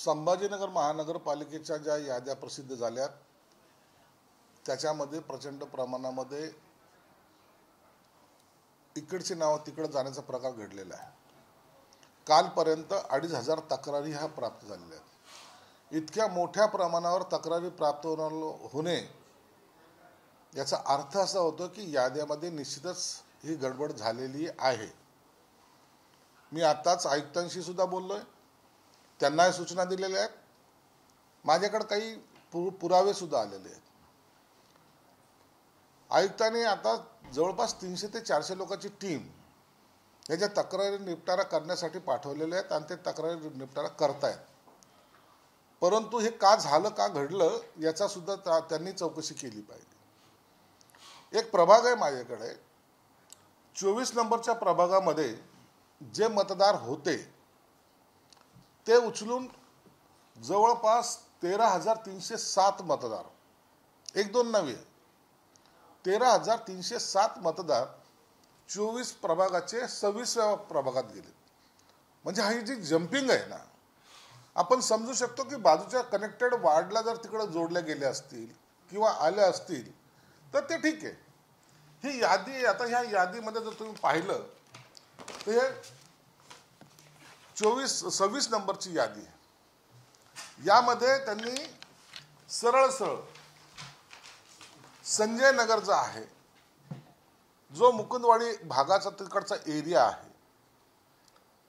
संभाजीनगर महानगरपालिकेच्या ज्या याद्या प्रसिद्ध झाल्यात त्याच्यामध्ये प्रचंड प्रमाणामध्ये इकडचे नाव तिकडे जाण्याचा प्रकार घडलेला आहे. कालपर्यंत 2500 तक्रारी ह्या प्राप्त झालेल्या आहेत. इतक्या मोठ्या प्रमाणावर तक्रारी प्राप्त होणे याचा अर्थ असा होतो की याद्यामध्ये निश्चितच ही गडबड झालेली आहे. मी आताच आयुक्तांशी सुद्धा बोललोय, त्यांना सूचना दिलेल्या आहेत. माझ्याकडे काही पुरावे सुद्धा आलेले आहेत. आयुक्तांनी आता जवळपास 300 ते 400 लोकांची टीम याच्या तक्रारी निपटारा करण्यासाठी पाठवलेले आहेत आणि ते तक्रारी निपटारा करतायत. परंतु हे का झालं, का घडलं याचा सुद्धा त्यांनी चौकशी केली पाहिजे. एक प्रभाग आहे माझ्याकडे, 24 नंबरच्या प्रभागामध्ये जे मतदार होते ते उचलून जवळपास 13,307 मतदार, एक दोन नव्हे, 13,307 मतदार 24 प्रभागाचे 26व्या प्रभागात गेले. म्हणजे ही जी जम्पिंग आहे ना, आपण समजू शकतो की बाजूच्या कनेक्टेड वार्डला जर तिकडे जोडल्या गेल्या असतील किंवा आल्या असतील तर ते ठीक आहे. ही यादी, आता ह्या यादीमध्ये जर तुम्ही पाहिलं तर हे 26 नंबरची यादी आहे. यामध्ये त्यांनी सरळ संजय नगरचा आहे, जो मुकुंदवाडी भागाचा तिकडचा एरिया आहे,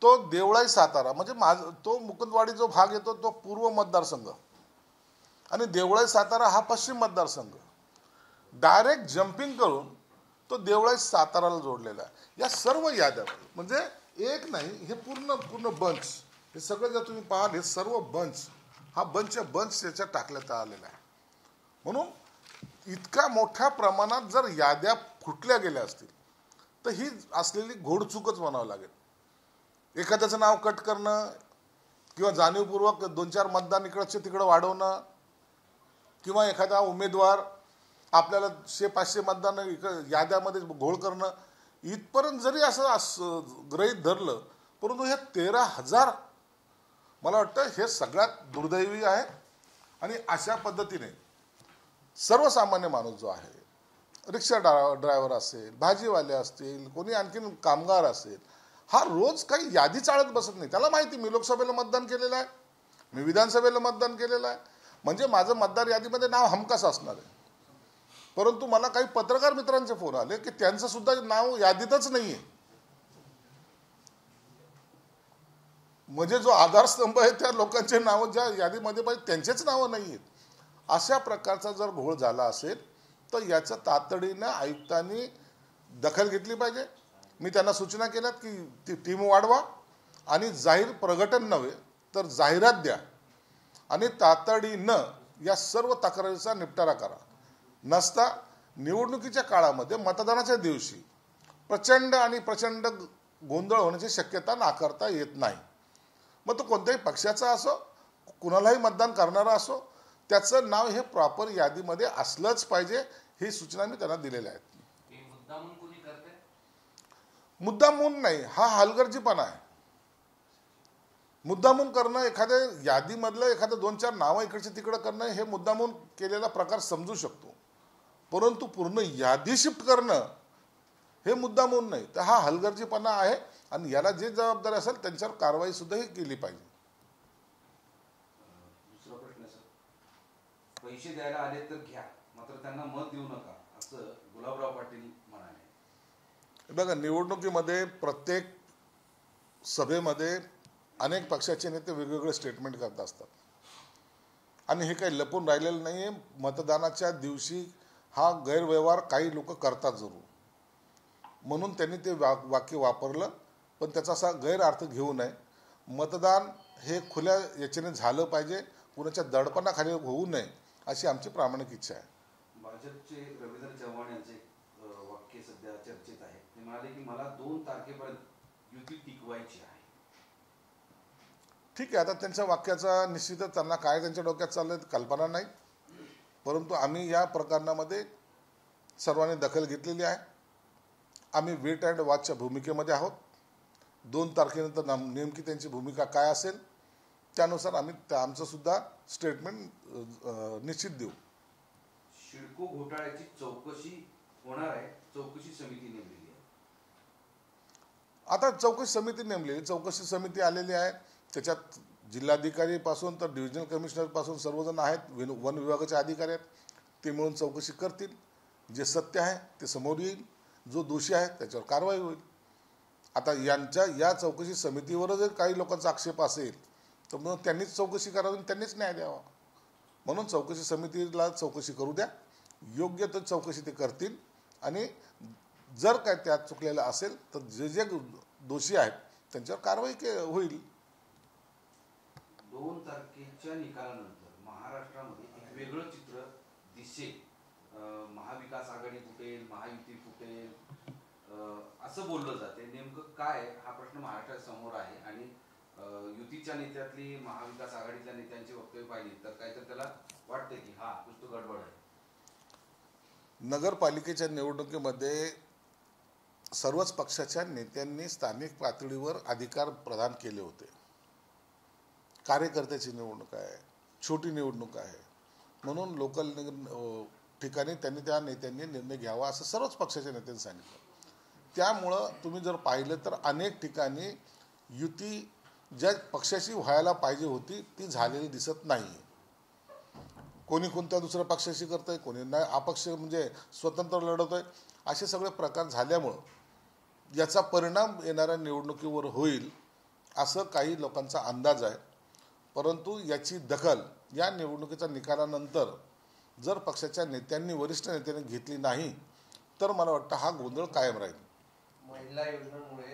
तो देवळाई सातारा, म्हणजे तो मुकुंदवाडी जो भाग येतो तो पूर्व मतदारसंघ आणि देवळाई सातारा हा पश्चिम मतदारसंघ. डायरेक्ट जम्पिंग करून तो देवळाई साताराला जोडलेला आहे. या सर्व याद्या म्हणजे एक नाही, हे पूर्ण बंच, हे सगळं जर तुम्ही पाहाल हे सर्व बंच, हा बंच त्याच्यात टाकण्यात आलेला आहे. म्हणून इतक्या मोठ्या प्रमाणात जर याद्या फुटल्या गेल्या असतील तर ही असलेली घोडचूकच म्हणावं लागेल. एखाद्याचं नाव कट करणं किंवा जाणीवपूर्वक 2-4 मतदान इकडचे तिकडं वाढवणं किंवा एखादा उमेदवार आपल्याला 100-500 मतदान याद्यामध्ये घोळ करणं, इथपर्यंत जरी असं गृहीत धरलं, परंतु हे 13,000 मला वाटतं हे सगळ्यात दुर्दैवी आहे. आणि अशा पद्धतीने सर्वसामान्य माणूस जो आहे, रिक्षा ड्रायव्हर असेल, भाजीवाले असतील, कोणी आणखीन कामगार असेल, हा रोज काही यादी चाळत बसत नाही. त्याला माहिती मी लोकसभेला मतदान केलेलं आहे, मी विधानसभेला मतदान केलेलं आहे, म्हणजे माझं मतदार यादीमध्ये नाव हमखास असणार आहे. परंतु मला काही पत्रकार मित्रांचे फोन आले की त्यांचं सुद्धा नाव यादीतच नाहीये. म्हणजे जो आधारस्तंभ आहे त्या लोकांचे नाव ज्या यादीमध्ये पाहिजे त्यांचेच नावं नाही आहेत. अशा प्रकारचा जर घोळ झाला असेल तर याचं तातडीनं आयुक्तांनी दखल घेतली पाहिजे. मी त्यांना सूचना केल्यात की ती टीम वाढवा आणि जाहीर प्रकटन नव्हे तर जाहिरात द्या आणि तातडीनं या सर्व तक्रारीचा निपटारा करा. नसता निवडणुकीच्या काळामध्ये मतदानाच्या दिवशी प्रचंड गोंधळ होण्याची शक्यता नाकारता येत नाही. मग तो कोणत्याही पक्षाचा असो, कुणालाही मतदान करणारा असो, त्याचं नाव हे प्रॉपर यादीमध्ये असलंच पाहिजे, ही सूचना मी त्यांना दिलेल्या आहेत. मुद्दामून नाही, हा हलगर्जीपणा आहे. मुद्दामून करणं, एखाद्या यादीमधलं एखादं 2-4 नावं इकडचे तिकडं करणं, हे मुद्दामून केलेला प्रकार समजू शकतो. परंतु पूर्ण यादी शिफ्ट करणं हे मुद्दामून नाही, तर हा हलगर्जीपणा आहे आणि याला जे जबाबदार असेल त्यांच्यावर कारवाई सुद्धा ही केली पाहिजे. दुसरा प्रश्न सर, पैसे द्यायला आले तर घ्या, मात्र त्यांना मत देऊ नका, असं गुलाबराव पाटील म्हणाले. बघा, निवडणुकीमध्ये प्रत्येक सभेमध्ये अनेक पक्षाचे नेते वेगवेगळे स्टेटमेंट करत असतात आणि हे काही लपून राहिलेलं नाही आहे. मतदानाच्या दिवशी हा गैरव्यवहार काही लोक करतात जरूर, म्हणून त्यांनी ते वाक्य वापरलं, पण त्याचा असा गैरअर्थ घेऊ नये. मतदान हे खुल्या याच्याने झालं पाहिजे, कुणाच्या दडपणाखाली होऊ नये, अशी आमची प्रामाणिक इच्छा आहे. भाजपचे रवींद्र चव्हाण यांचे वाक्य सध्या चर्चेत आहे. ते म्हणाले की मला 2 तारखेपर्यंत युती टिकवायची आहे. ठीक आहे, आता त्यांच्या वाक्याचा निश्चितच त्यांना काय त्यांच्या डोक्यात चाललंय कल्पना नाही, परंतु आम्ही या प्रकरणामध्ये सर्वांनी दखल घेतलेली आहे. आम्ही वेट अँड वॉचच्या भूमिकेमध्ये आहोत. 2 तारखेनंतर नेमकी त्यांची भूमिका काय असेल त्यानुसार आम्ही आमचं सुद्धा स्टेटमेंट निश्चित देऊ. सिडको घोटाळ्याची चौकशी होणार आहे, चौकशी समिती नेमलेली आहे. आता चौकशी समिती नेमली, चौकशी समिती आलेली आहे. त्याच्यात जिल्हाधिकारी पासून तर डिव्हिजनल कमिशनर पासून सर्वजण आहेत, वन विभागाचे अधिकारी आहेत. ते मिळून चौकशी करतील. जे सत्य आहे ते समोर येईल. जो दोषी आहे त्याच्यावर कारवाई होईल. आता या चौकशी समितीवर जर काही लोकांचा आक्षेप असेल तर मग त्यांनीच चौकशी करावी, त्यांनीच न्याय द्यावा. म्हणून चौकशी समितीला चौकशी करू द्या. योग्य तर चौकशी ते करतील आणि जर काय त्यात चुकलेलं असेल तर जे जे दोषी आहेत त्यांच्यावर कारवाई होईल. 2 तारखेच्या निकालानंतर महाराष्ट्रामध्ये एक वेगळं चित्र दिसेल. महाविकास आघाडी फुटेल, महायुती फुटेल असं बोललं जाते. नेमकं काय हा प्रश्न महाराष्ट्रासमोर आहे आणि युतीच्या नेत्यातली महाविकास आघाडीतल्या नेत्यांची वक्तव्य पाहिली तर काय तर त्याला वाटतं की हा कुछ गडबड आहे. नगरपालिकेच्या निवडणुकीमध्ये सर्वच पक्षाच्या नेत्यांनी स्थानिक पातळीवर अधिकार प्रदान केले होते. कार्यकर्त्याची निवडणूक आहे, छोटी निवडणूक आहे, म्हणून लोकल ठिकाणी त्या नेत्यांनी निर्णय घ्यावा असं सर्वच पक्षाच्या नेत्यांनी सांगितलं. त्यामुळं तुम्ही जर पाहिलं तर अनेक ठिकाणी युती ज्या पक्षाची व्हायला पाहिजे होती ती झालेली दिसत नाही. कोणी कोणत्या दुसऱ्या पक्षाशी करतंय, कोणी नाही अपक्ष म्हणजे स्वतंत्र लढतोय. असे सगळे प्रकार झाल्यामुळं याचा परिणाम येणाऱ्या निवडणुकीवर होईल असं काही लोकांचा अंदाज आहे. परंतु याची दखल या निवडणुकीच्या निकालानंतर जर पक्षाच्या नेत्यांनी, वरिष्ठ नेत्यांनी घेतली नाही तर मला वाटतं हा गोंधळ कायम राहील. महिला योजनांमुळे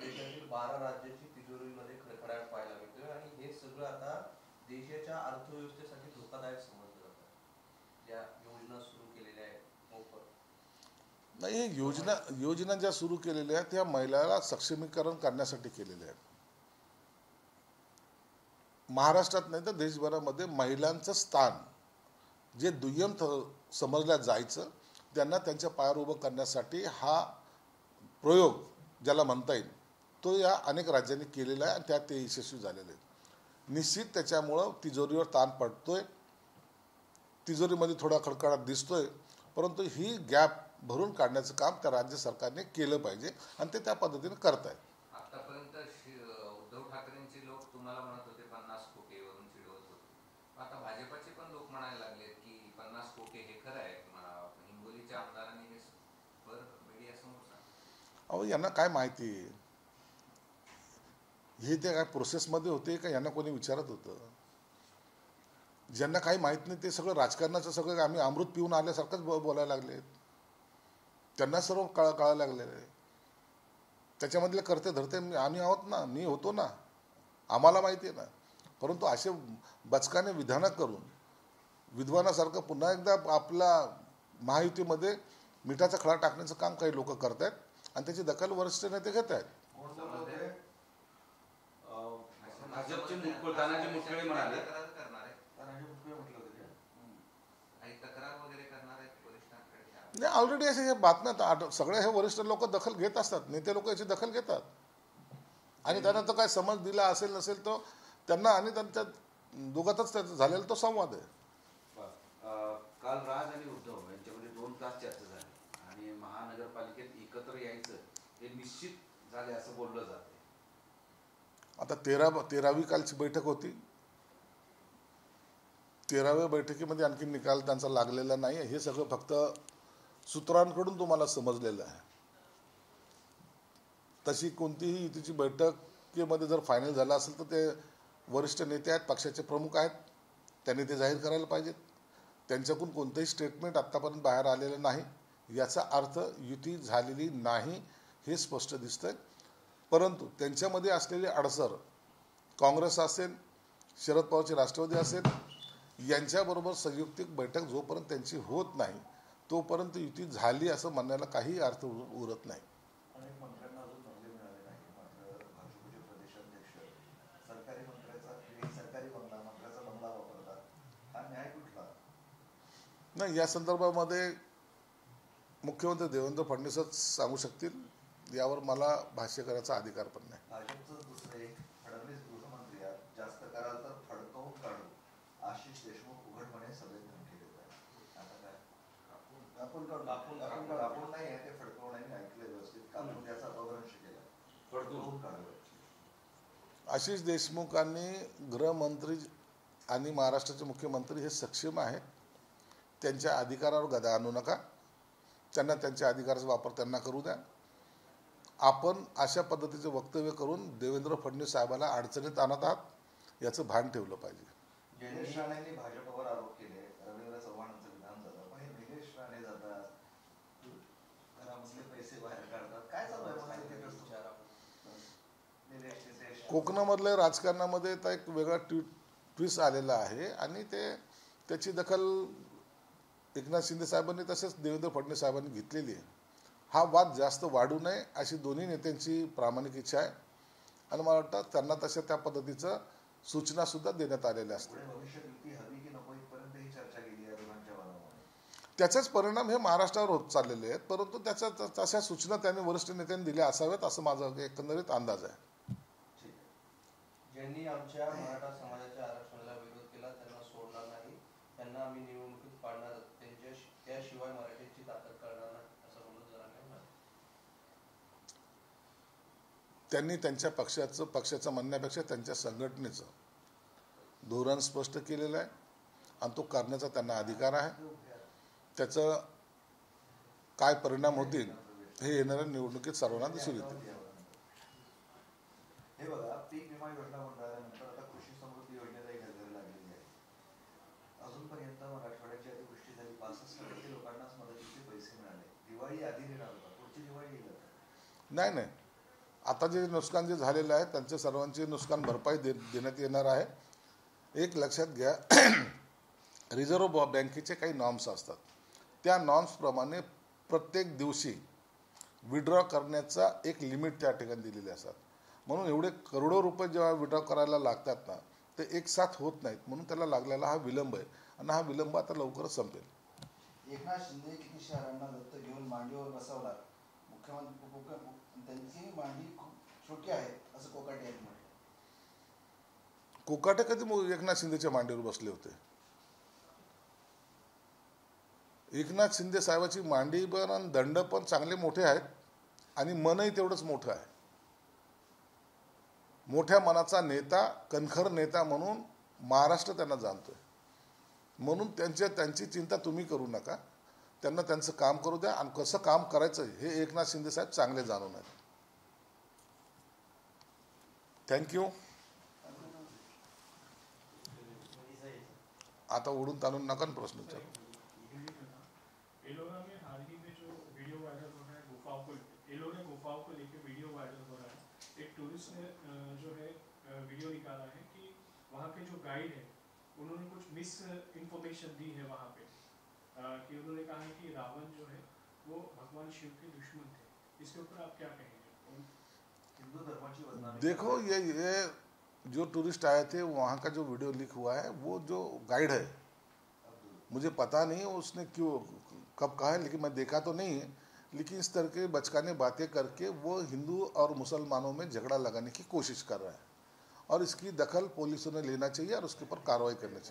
देशातील 12 राज्याची तिजोरीमध्ये खडखडाट पाहायला मिळतोय आणि हे सगळं आता देशाच्या अर्थव्यवस्थेसाठी धोकादायक समजलं जातं. ज्या योजना सुरू केलेल्या आहेत मोफत नाही, हे योजना ज्या सुरू केलेल्या आहेत त्या महिलाला सक्षमीकरण करण्यासाठी केलेल्या आहेत. महाराष्ट्रात नाही तर देशभरामध्ये महिलांचं स्थान जे दुय्यम समजल्या जायचं त्यांना त्यांच्या पायावर उभं करण्यासाठी हा प्रयोग ज्याला म्हणता येईल तो या अनेक राज्यांनी केलेला आहे आणि त्यात ते यशस्वी झालेले आहेत. निश्चित त्याच्यामुळं तिजोरीवर ताण पडतोय, तिजोरीमध्ये थोडा खडखडाट दिसतोय, परंतु ही गॅप भरून काढण्याचं काम त्या राज्य सरकारने केलं पाहिजे आणि ते त्या पद्धतीने करत आहेत. आतापर्यंत उद्धव ठाकरेंचे लोक तुम्हाला म्हणत होते 50 कोटीवरून चिडवत होते. आता भाजपचे पण लोक म्हणायला लागलेत की 50 कोटी हे खरं आहे. हिंगोलीच्या आमदारांनी हे मीडिया समोर सांगितलं. अहो यांना काय माहिती, हे ते काय प्रोसेसमध्ये होते का यांना कोणी विचारत होतं? ज्यांना काही माहित नाही ते सगळं राजकारणाचं सगळं आम्ही अमृत पिऊन आल्यासारखंच बोलायला लागलेत. त्यांना सर्व कळायला लागलेलं आहे. त्याच्यामधले करते धरते आम्ही आहोत ना, मी होतो ना, आम्हाला माहिती आहे ना. परंतु असे बचकाने विधानं करून विद्वानासारखं पुन्हा एकदा आपल्या महायुतीमध्ये मिठाचा खडा टाकण्याचं काम काही लोक करत आहेत आणि त्याची दखल वरिष्ठ नेते घेत आहेत. भाजपचे तानाजी मुटकुळे म्हणाले नाही, ऑलरेडी असे हे बातम्या सगळे हे वरिष्ठ लोक दखल घेत असतात, नेते लोक याची दखल घेतात आणि त्यांना तो काय समज दिला असेल नसेल तो त्यांना आणि त्यांच्या दोघातच त्याचा झालेला तो संवाद आहे. काल राज आणि उद्धव यांच्यामध्ये 2 तास चर्चा झाली आणि महानगरपालिकेत एकत्र यायचं हे निश्चित झाले असं बोललं जाते. आता 13वी कालची बैठक होती. 13व्या बैठकीमध्ये आणखी निकाल त्यांचा लागलेला नाही. हे सगळं फक्त सूत्रांकडून तुम्हाला समजलेलं आहे. तशी कोणतीही युतीची बैठकीमध्ये जर फायनल झालं असेल तर ते वरिष्ठ नेते आहेत, पक्षाचे प्रमुख आहेत, त्यांनी ते जाहीर करायला पाहिजेत. त्यांच्याकडून कोणतंही स्टेटमेंट आत्तापर्यंत बाहेर आलेलं नाही. याचा अर्थ युती झालेली नाही हे स्पष्ट दिसतंय. परंतु त्यांच्यामध्ये असलेली अडसर काँग्रेस असेल, शरद पवारची राष्ट्रवादी असेल यांच्याबरोबर संयुक्तिक बैठक जोपर्यंत त्यांची होत नाही तोपर्यंत युती झाली असं म्हणण्याला काही अर्थ उरत नाही. अनेक मंत्र्यांना अजून नोंदी मिळाले नाही. मात्र भाजपचे प्रदेशाध्यक्ष सरकारी बंगला, मंत्र्याचा बंगला वापरतात. हा न्याय कुठला? नाही, या संदर्भामध्ये मुख्यमंत्री देवेंद्र फडणवीसच सांगू शकतील. यावर मला भाष्य करायचा अधिकार पण नाही. भाजपचं दुसरे फडणवीस गृहमंत्री जास्त करा कापून नाही आहे, ते फडकवून आहे, मी ऐकलंय व्यवस्थित. कापून त्याचा अपभ्रंश केला, फडकवून काढलं. आशिष देशमुखांनी गृहमंत्री आणि महाराष्ट्राचे मुख्यमंत्री हे सक्षम आहेत. त्यांच्या अधिकारावर गदा आणू नका. त्यांना त्यांच्या अधिकाराचा वापर त्यांना करू द्या. आपण अशा पद्धतीचे वक्तव्य करून देवेंद्र फडणवीस साहेबाला अडचणीत आणत आहात याचं भान ठेवलं पाहिजे. निलेश राणेंनी भाजपवर आरोप केले. रवींद्र चव्हाणांचं विधान झालं, पण हे निलेश राणे जातात, घरामधले पैसे बाहेर काढतात. काय चालू आहे मला इथे कसं? निलेश कोकणामधल्या राजकारणामध्ये आता एक वेगळा ट्विस्ट आलेला आहे आणि त्याची दखल एकनाथ शिंदे साहेबांनी तसेच देवेंद्र फडणवीस साहेबांनी घेतलेली आहे. हा वाद जास्त वाढू नये अशी दोन्ही नेत्यांची प्रामाणिक इच्छा आहे आणि मला वाटतं त्यांना तशा त्या पद्धतीचं सूचना सुद्धा देण्यात आलेल्या असतात. भविष्यात युती हवी की नको इथपर्यंत ही चर्चा गेली आहे दोघांच्या वादामुळे. त्याचेच परिणाम हे महाराष्ट्रावर होत चाललेले आहेत, परंतु तशा सूचना त्यांनी वरिष्ठ नेत्यांनी दिल्या असाव्यात असं माझा एकंदरीत अंदाज आहे. ज्यांनी आमच्या मराठा समाजाच्या आरक्षणाला विरोध केला त्यांना सोडणार नाही, त्यांना आम्ही निवडणुकीत पाडणार, त्याशिवाय मराठीची ताकद करणार नाही असं म्हणून जरांगे म्हणाले. त्यांनी त्यांच्या पक्षाचं म्हणण्यापेक्षा त्यांच्या संघटनेचं धोरण स्पष्ट केलेलं आहे आणि तो करण्याचा त्यांना अधिकार आहे. त्याचं काय परिणाम होतील हे येणाऱ्या निवडणुकीत सर्वांना दिसून येतील. हे बघा, पीक विमा योजना मंडळानंतर आता कृषी समृद्धी योजनेलाही गरज लागलेली आहे. अजूनपर्यंत मराठवाड्याची अतिवृष्टी झाली, 65% लोकांनाच मदतीचे पैसे मिळाले. दिवाळी आधी देणार होता, पुढची दिवाळी येईल आता. नाही, आता जे नुकसान जे झालेलं आहे त्यांचे सर्वांचे नुकसान भरपाई देण्यात येणार आहे. एक लक्षात घ्या, रिझर्व्ह बँकेचे काही नॉर्म्स असतात, त्या नॉर्म्सप्रमाणे प्रत्येक दिवशी विड्रॉ करण्याचा एक लिमिट त्या ठिकाणी दिलेले असतात. म्हणून एवढे करोडो रुपये जेव्हा विड्रॉ करायला लागतात ना, ते एक साथ होत नाहीत. म्हणून त्याला लागलेला हा विलंब आहे आणि हा विलंब आता लवकरच संपेल. एकनाथ शिंदे किती शहरांना दत्त घेऊन मांडीवर बसवला, मुख्यमंत्री त्यांची मांडी खूप छोटी आहे असं कोकाटे यांनी म्हटलं. कोकाटे कधी एकनाथ शिंदेच्या मांडीवर बसले होते? एकनाथ शिंदे साहेबाची मांडी पण आणि दंड पण चांगले मोठे आहेत आणि मनही तेवढंच मोठं आहे. मोठ्या मनाचा नेता, कणखर नेता म्हणून महाराष्ट्र त्यांना जाणतोय. म्हणून त्यांची चिंता तुम्ही करू नका. त्यांना त्यांचं काम करू द्या आणि कसं काम करायचं हे एकनाथ शिंदे साहेब चांगले जाणून आहेत. थँक्यू. आता ओढून ताणून नका प्रश्न विचारू. एलोरा में हाल ही में जो वीडियो वायरल हो रहा है गुफाओं को लेकर वीडियो वायरल हो रहा है. एक टूरिस्ट ने जो है वीडियो निकाला है कि वहाँ के जो गाइड है उन्होंने कुछ मिस इन्फॉर्मेशन दी है वहाँ पे, कि उन्होंने कहा है कि रावण जो है वो भगवान शिव के दुश्मन थे. इसके ऊपर आप क्या कहेंगे? हिंदू धर्माची बदनामी. देखो, ये जो टूरिस्ट आए थे वहाँ का जो वीडियो लीक हुआ है, वो जो गाइड है मुझे पता नहीं उसने क्यों कब कहा है, लेकिन मैं देखा तो नहीं है. लेकिन इस तरह के बचकाने बातें करके वो हिंदू और मुसलमानों में झगड़ा लगाने की कोशिश कर रहा है और इसकी दखल पुलिसों ने लेना चाहिए और उसके ऊपर कार्रवाई करनी चाहिए.